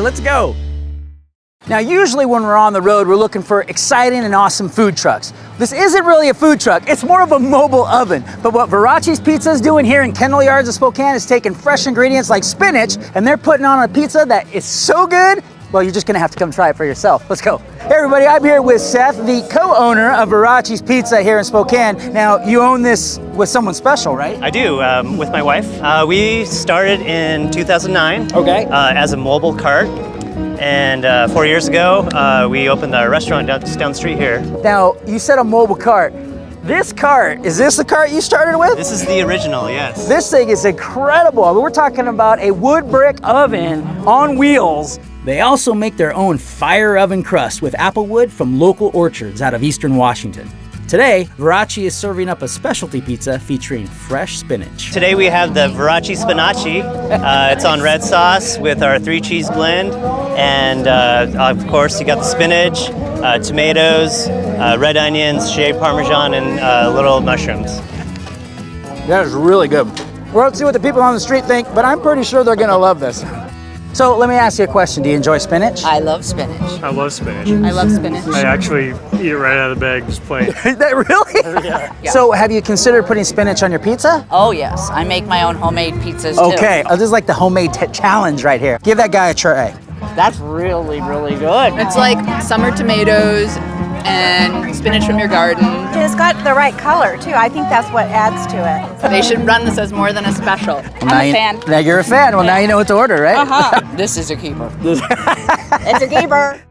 let's go. Now, usually when we're on the road, we're looking for exciting and awesome food trucks. This isn't really a food truck, it's more of a mobile oven. But what Veraci's Pizza is doing here in Kendall Yards of Spokane is taking fresh ingredients like spinach, and they're putting on a pizza that is so good, well, you're just gonna have to come try it for yourself. Let's go. Hey everybody, I'm here with Seth, the co-owner of Veraci's Pizza here in Spokane. Now, you own this with someone special, right? I do, with my wife. We started in 2009 as a mobile cart. And 4 years ago, we opened our restaurant down the street here. Now, you said a mobile cart. This cart, is this the cart you started with? This is the original, yes. This thing is incredible. I mean, we're talking about a wood brick oven on wheels. They also make their own fire oven crust with apple wood from local orchards out of Eastern Washington. Today, Veraci is serving up a specialty pizza featuring fresh spinach. Today we have the Veraci Spinaci. It's on red sauce with our 3-cheese blend. And of course, you got the spinach, tomatoes, red onions, shaved parmesan, and little mushrooms. That is really good. Well, let's see what the people on the street think, but I'm pretty sure they're gonna love this. So let me ask you a question. Do you enjoy spinach? I love spinach. I love spinach. I love spinach. I actually eat it right out of the bag, just plain. That really? Yeah. So have you considered putting spinach on your pizza? Oh yes, I make my own homemade pizzas too. Okay, this is like the homemade challenge right here. Give that guy a try. That's really, really good. It's like summer tomatoes and spinach from your garden. It's got the right color too. I think that's what adds to it. They should run this as more than a special. I'm a fan. Now you're a fan. Well, now you know what to order, right? This is a keeper. It's a keeper.